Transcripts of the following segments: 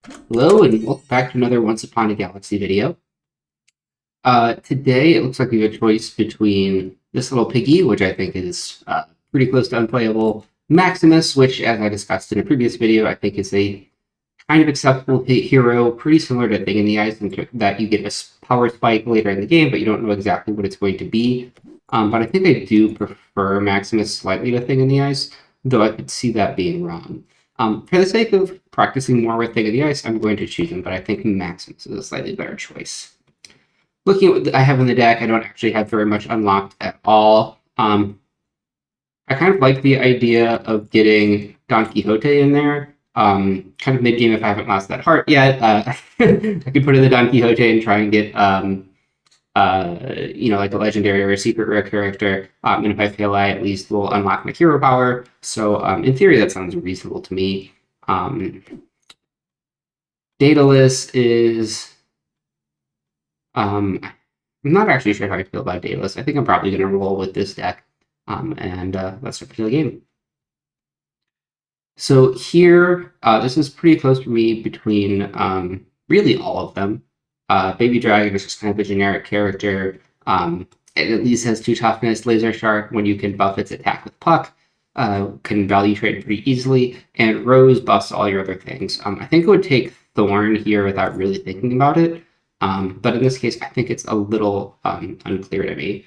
Hello and welcome back to another Once Upon a Galaxy video. Today it looks like we have a choice between this little piggy, which I think is pretty close to unplayable, Maximus, which as I discussed in a previous video, I think is a kind of acceptable hero, pretty similar to Thing in the Ice, in that you get a power spike later in the game, but you don't know exactly what it's going to be. But I think I do prefer Maximus slightly to Thing in the Ice, though I could see that being wrong. For the sake of practicing more with Thing in the Ice, I'm going to choose him, but I think Maximus is a slightly better choice. Looking at what I have in the deck, I don't actually have very much unlocked at all. I kind of like the idea of getting Don Quixote in there. Kind of mid-game if I haven't lost that heart yet. I could put in the Don Quixote and try and get like a legendary or a secret rare character. And if I fail, I at least will unlock my hero power. So in theory, that sounds reasonable to me. Daedalus is... I'm not actually sure how I feel about Daedalus. I think I'm probably going to roll with this deck. Let's start the game. So here, this is pretty close for me between really all of them. Baby Dragon is just kind of a generic character. It at least has 2 toughness, Laser Shark when you can buff its attack with Puck, can value trade pretty easily, and Rose buffs all your other things. I think it would take Thorn here without really thinking about it, but in this case, I think it's a little unclear to me.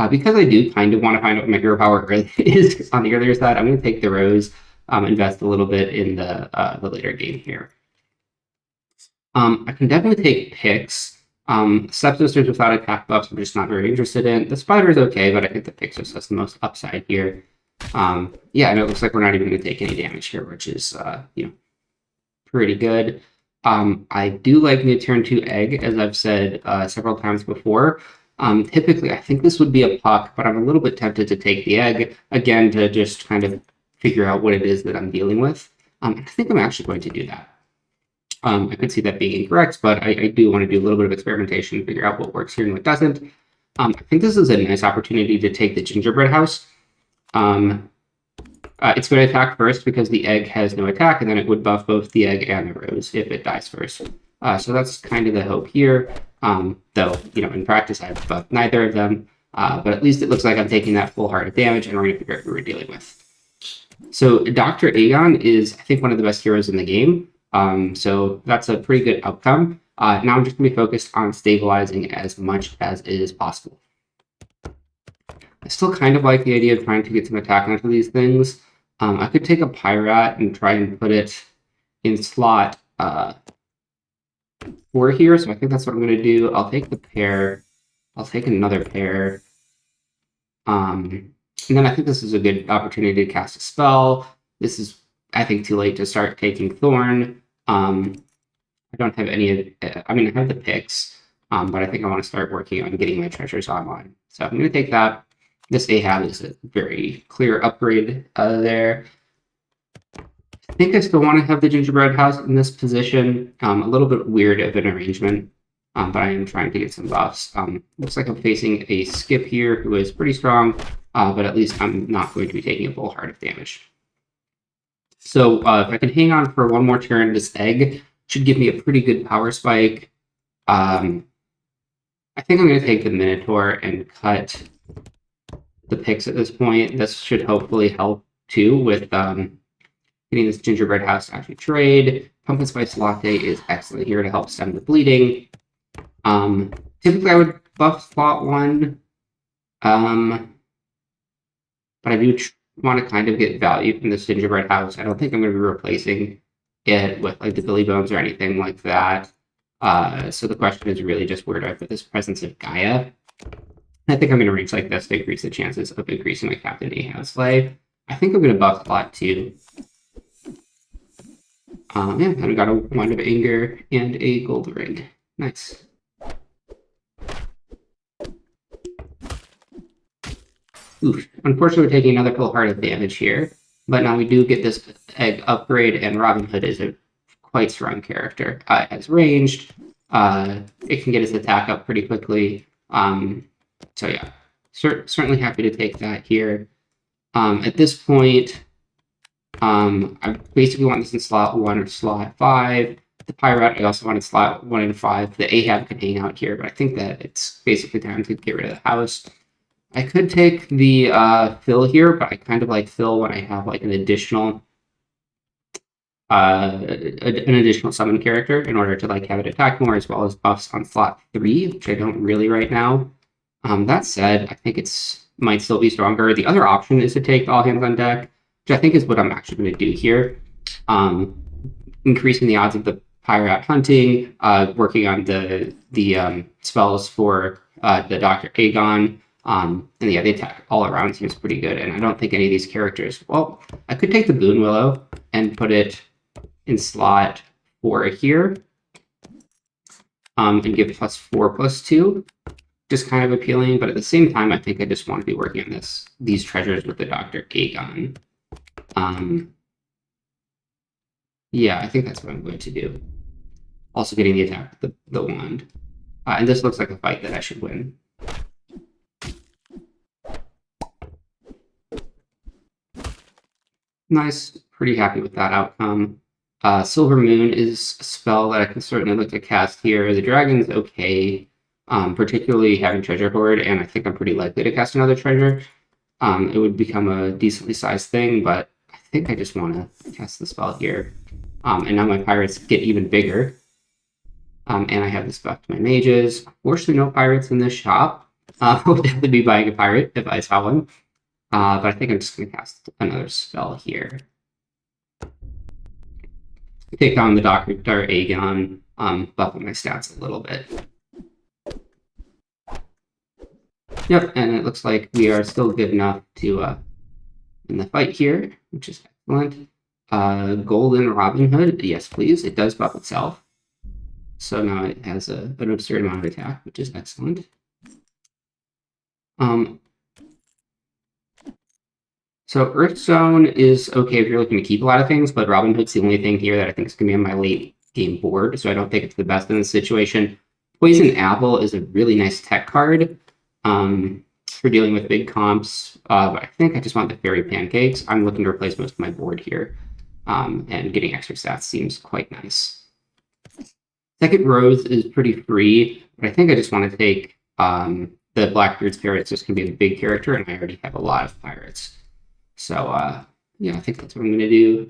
Because I do kind of want to find out what my hero power is on the earlier side, I'm going to take the Rose, invest a little bit in the later game here. I can definitely take Pix. Stepsisters without attack buffs I'm just not very interested in. The Spider is okay, but I think the Pix just has the most upside here. Yeah, and it looks like we're not even going to take any damage here, which is, pretty good. I do like the turn 2 egg, as I've said several times before. Typically, I think this would be a Puck, but I'm a little bit tempted to take the egg, again, to just kind of figure out what it is that I'm dealing with. I think I'm actually going to do that. I could see that being incorrect, but I do want to do a little bit of experimentation to figure out what works here and what doesn't. I think this is a nice opportunity to take the Gingerbread House. It's going to attack first because the egg has no attack, and then it would buff both the egg and the Rose if it dies first. So that's kind of the hope here. Though, in practice, I've buffed neither of them. But at least it looks like I'm taking that full heart of damage, and we're going to figure out who we're dealing with. So Dr. Aegon is, I think, one of the best heroes in the game. So that's a pretty good outcome. Now I'm just going to be focused on stabilizing as much as is possible. I still kind of like the idea of trying to get some attack onto these things. I could take a Pyrat and try and put it in slot 4 here, so I think that's what I'm going to do. I'll take the pair. I'll take another pair. And then I think this is a good opportunity to cast a spell. This is, I think, too late to start taking Thorn. I don't have any, I have the picks, but I think I want to start working on getting my treasures online. So I'm going to take that. This Ahab is a very clear upgrade there. I think I still want to have the Gingerbread House in this position. A little bit weird of an arrangement, but I am trying to get some buffs. Looks like I'm facing a Skip here who is pretty strong, but at least I'm not going to be taking a full heart of damage. So if I can hang on for one more turn, this egg should give me a pretty good power spike. I think I'm going to take the Minotaur and cut the picks at this point. This should hopefully help too with getting this Gingerbread House to actually trade. Pumpkin Spice Latte is excellent here to help stem the bleeding. Typically I would buff slot 1, but I do want to kind of get value from this Gingerbread House. I don't think I'm going to be replacing it with like the Billy Bones or anything like that. So the question is really just where do I put this Presence of Gaia? I think I'm going to reach like this to increase the chances of increasing my Captain Ahab Slay. I think I'm going to buff slot 2. Yeah, and I got a Wand of Anger and a Gold Ring. Nice. Oof. Unfortunately, we're taking another full heart of damage here, but now we do get this egg upgrade, and Robin Hood is a quite strong character. It has ranged. It can get its attack up pretty quickly. So yeah, certainly happy to take that here. At this point, I basically want this in slot 1 or slot 5. the Pirate, I also wanted slot 1 and 5. The Ahab could hang out here, but I think that it's basically time to get rid of the house. I could take the Phil here, but I kind of like Phil when I have like an additional summon character in order to like have it attack more, as well as buffs on slot 3, which I don't really right now. That said, I think it's might still be stronger. The other option is to take all hands on deck, which I think is what I'm actually going to do here. Increasing the odds of the Pirate hunting, working on the spells for the Dr. Aegon. And yeah, the attack all around seems pretty good. And I don't think any of these characters. Well, I could take the Boon Willow and put it in slot 4 here. And give +4/+2. Just kind of appealing, but at the same time, I think I just want to be working on these treasures with the Dr. Aegon. Yeah, I think that's what I'm going to do. Also getting the attack with the wand. And this looks like a fight that I should win. Nice, pretty happy with that outcome. Silver Moon is a spell that I can certainly look to cast here. The dragon's okay, particularly having Treasure Hoard, and I think I'm pretty likely to cast another treasure. It would become a decently sized thing, but I think I just want to cast the spell here. And now my pirates get even bigger. And I have this buff to my mages. Unfortunately, no pirates in this shop. I would definitely be buying a pirate if I saw one. But I think I'm just going to cast another spell here. Take down the Dr. Aegon, buff my stats a little bit. Yep, and it looks like we are still good enough to in the fight here, which is excellent. Golden Robin Hood, yes please, it does buff itself. So now it has an absurd amount of attack, which is excellent. So Earthstone is okay if you're looking to keep a lot of things, but Robin Hood's the only thing here that I think is going to be on my late game board, so I don't think it's the best in this situation. Poison Apple is a really nice tech card for dealing with big comps, but I think I just want the Fairy Pancakes. I'm looking to replace most of my board here, and getting extra stats seems quite nice. Second Rose is pretty free, but I think I just want to take the Blackbeard's Pirates. Just going to be a big character, and I already have a lot of pirates. So, yeah, I think that's what I'm going to do.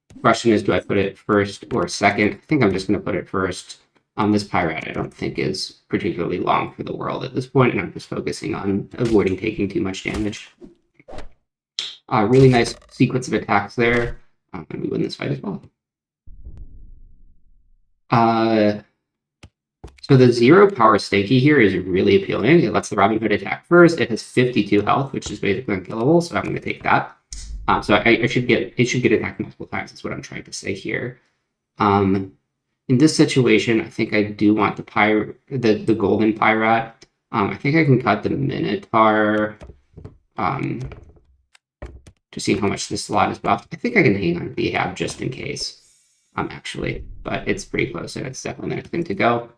The question is, do I put it first or second? I think I'm just going to put it first. This pirate I don't think is particularly long for the world at this point, and I'm just focusing on avoiding taking too much damage. Really nice sequence of attacks there, and we win this fight as well. So the 0 power Stanky here is really appealing. It lets the Robin Hood attack first. It has 52 health, which is basically unkillable, so I'm going to take that. So it should get attacked multiple times, is what I'm trying to say here. In this situation, I think I do want the golden pirate. I think I can cut the Minotaur to see how much this slot is buffed. I think I can hang on to the Ahab just in case, actually, but it's pretty close, and it's definitely the next thing to go.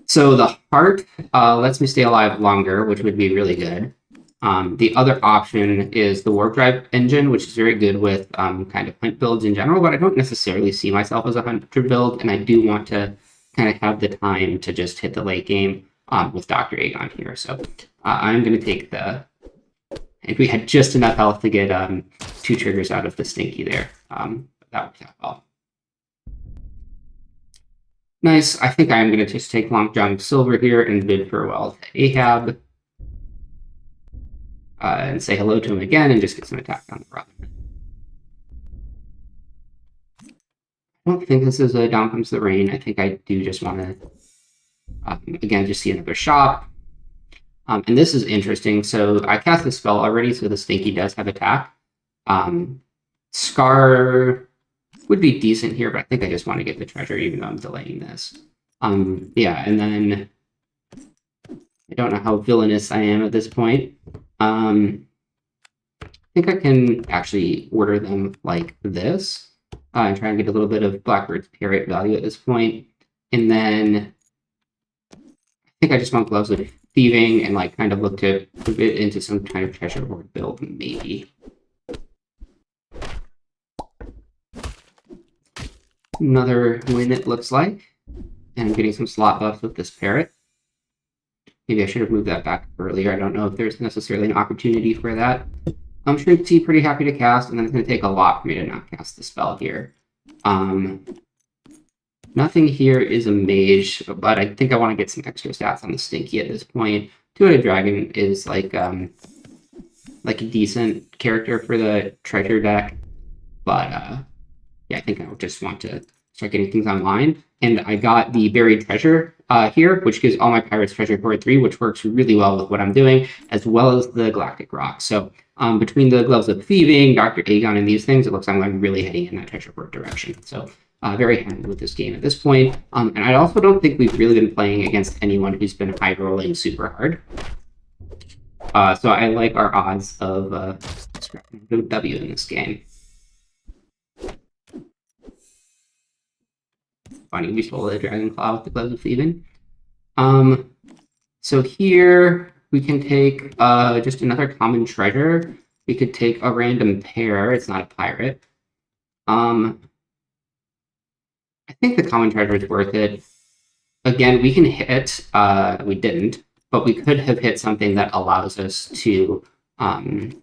So the heart lets me stay alive longer, which would be really good. The other option is the Warp Drive engine, which is very good with kind of hunt builds in general, but I don't necessarily see myself as a hunter build, and I do want to kind of have the time to just hit the late game with Dr. Aegon here. So I'm going to take and we had just enough health to get 2 triggers out of the Stinky there. That worked out well. Nice. I think I'm going to just take Long John Silver here and bid farewell to Ahab. And say hello to him again and just get some attack on the Robin. I don't think this is a Down Comes the Rain. I think I do just want to, again, just see another shop. And this is interesting. So I cast the spell already, so the Stinky does have attack. Scar would be decent here, but I think I just want to get the treasure, even though I'm delaying this. Yeah, and then I don't know how villainous I am at this point. I think I can actually order them like this and try and get a little bit of Blackbird's Pirate value at this point. And then I think I just want Gloves of Thieving and like kind of look to move it into some kind of treasure hoard build, maybe. Another win, it looks like. And I'm getting some slot buffs with this parrot. Maybe I should have moved that back earlier. I don't know if there's necessarily an opportunity for that. Shrink Tea, pretty happy to cast, and then it's going to take a lot for me to not cast the spell here. Nothing here is a mage, but I think I want to get some extra stats on the Stinky at this point. Two-Headed Dragon is like a decent character for the treasure deck, but yeah, I think I just want to start getting things online. And I got the Buried Treasure here, which gives all my Pirates Treasure Hoard 3, which works really well with what I'm doing, as well as the Galactic Rock. So between the Gloves of Thieving, Dr. Aegon, and these things, it looks like I'm really heading in that treasure hoard direction. So very happy with this game at this point. And I also don't think we've really been playing against anyone who's been high rolling super hard. So I like our odds of W in this game. Funny, we stole the Dragon Claw with the Gloves of Thieving. So here we can take just another common treasure. We could take a random pair. It's not a pirate. I think the common treasure is worth it. Again, we can hit. We didn't, but we could have hit something that allows us to the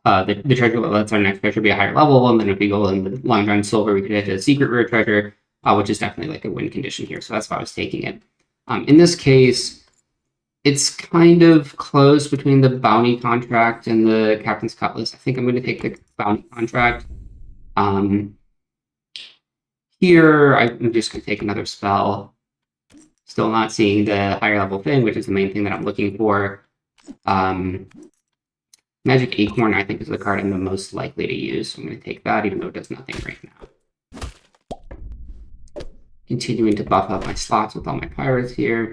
treasure that lets our next treasure be a higher level, and then if we go in the Long John Silver, we could hit a secret rare treasure, which is definitely like a win condition here. So that's why I was taking it. In this case, it's kind of close between the bounty contract and the Captain's Cutlass. I think I'm going to take the bounty contract. Here, I'm just going to take another spell. Still not seeing the higher level thing, which is the main thing that I'm looking for. Magic Acorn, I think, is the card I'm the most likely to use. So I'm going to take that, even though it does nothing right now. Continuing to buff up my slots with all my pirates here.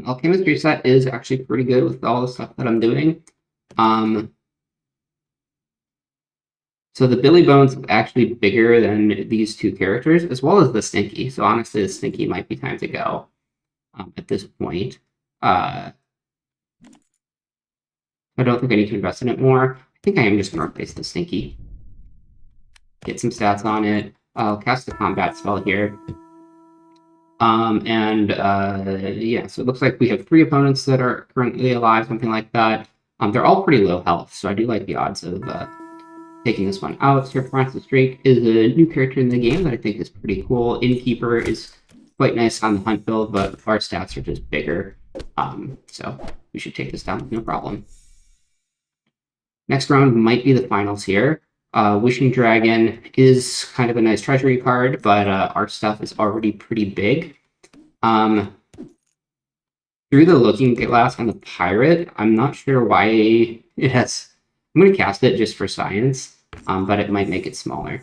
Alchemist Reset is actually pretty good with all the stuff that I'm doing. So the Billy Bones is actually bigger than these two characters, as well as the Stinky. So honestly, the Stinky might be time to go at this point. I don't think I need to invest in it more. I think I am just going to replace the Stinky. Get some stats on it. I'll cast the combat spell here. Yeah, so it looks like we have 3 opponents that are currently alive, something like that. They're all pretty low health, so I do like the odds of taking this one out. Sir Francis Drake is a new character in the game that I think is pretty cool. Innkeeper is quite nice on the hunt build, but our stats are just bigger. So we should take this down with no problem. Next round might be the finals here. Wishing Dragon is kind of a nice treasury card, but our stuff is already pretty big. Through the Looking Glass on the Pirate, I'm not sure why it has... I'm going to cast it just for science, but it might make it smaller.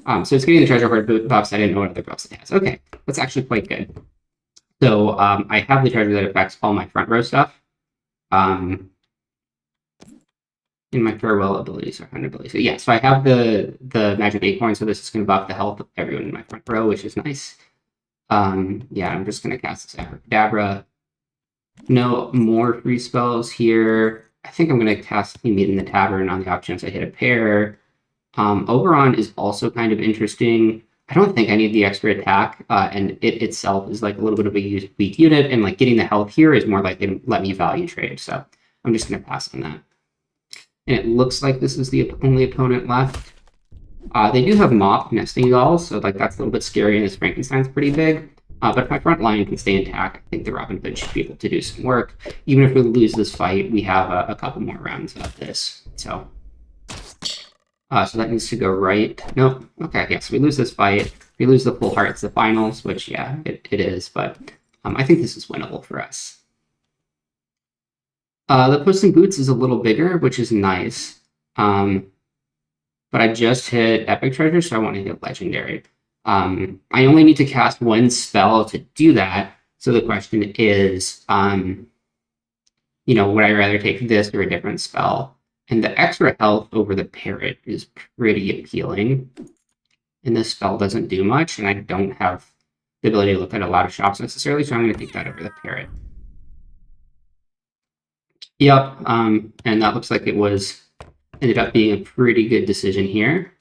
So it's getting the treasure hoard buffs. I didn't know what other buffs it has. Okay, that's actually quite good. So I have the treasure that affects all my front row stuff. In my farewell abilities or hunt abilities. So yeah, so I have the magic acorn, so this is going to buff the health of everyone in my front row, which is nice. Yeah, I'm just going to cast this Abracadabra. No more free spells here. I think I'm going to cast Meet in the Tavern on the off chance I hit a pair. Oberon is also kind of interesting. I don't think I need the extra attack, and it itself is like a little bit of a weak unit, and like getting the health here is more like let me value trade, so I'm just going to pass on that. And it looks like this is the only opponent left. They do have Mop nesting dolls, so like that's a little bit scary, and this Frankenstein's pretty big. But if my front line can stay intact, I think the Robin Hood should be able to do some work. Even if we lose this fight, we have a couple more rounds of this. So that needs to go right. Nope. Okay, yes, we lose this fight. We lose the full heart. It's the finals, which, yeah, it is. But I think this is winnable for us. The Puss in Boots is a little bigger, which is nice. But I just hit Epic Treasure, so I want to hit Legendary. I only need to cast 1 spell to do that. So the question is, would I rather take this or a different spell? And the extra health over the parrot is pretty appealing. And this spell doesn't do much, and I don't have the ability to look at a lot of shops necessarily, so I'm going to take that over the parrot. Yep, and that looks like it ended up being a pretty good decision here.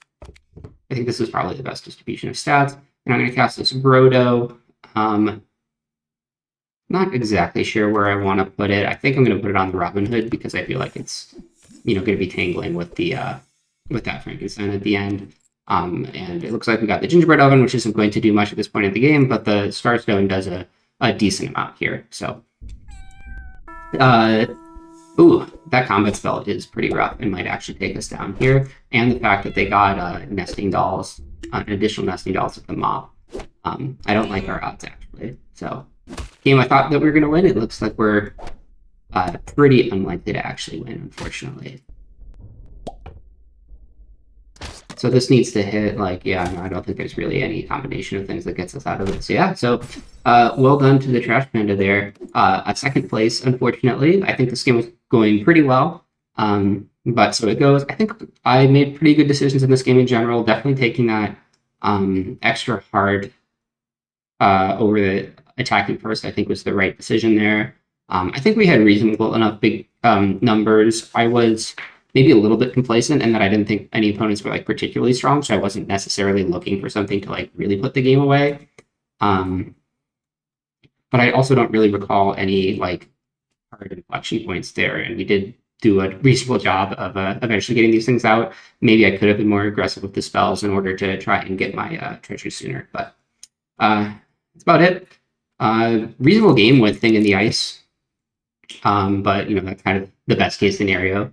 I think this is probably the best distribution of stats. And I'm going to cast this Brodo. Not exactly sure where I want to put it. I think I'm going to put it on the Robin Hood because I feel like it's, going to be tangling with the with that Frankenstein at the end. And it looks like we got the Gingerbread Oven, which isn't going to do much at this point in the game, but the Starstone does a decent amount here. So, ooh, that combat spell is pretty rough and might actually take us down here. And the fact that they got nesting dolls, additional nesting dolls with the mob. I don't like our odds, actually. So, game I thought that we were going to win, it looks like we're pretty unlikely to actually win, unfortunately. So this needs to hit, like, yeah, no, I don't think there's really any combination of things that gets us out of it. So yeah, so well done to the Trash Panda there. At second place, unfortunately. I think this game was going pretty well. But so it goes. I think I made pretty good decisions in this game in general. Definitely taking that extra hard over the attacking first, I think was the right decision there. I think we had reasonable enough big numbers. I was maybe a little bit complacent and that I didn't think any opponents were like particularly strong, so I wasn't necessarily looking for something to like really put the game away. But I also don't really recall any like hard inflection points there, and we did do a reasonable job of eventually getting these things out. Maybe I could have been more aggressive with the spells in order to try and get my treasure sooner, but that's about it. Reasonable game with Thing in the Ice, but that's kind of the best case scenario.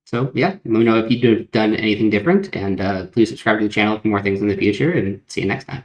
So yeah, let me know if you've done anything different, and please subscribe to the channel for more things in the future, and see you next time.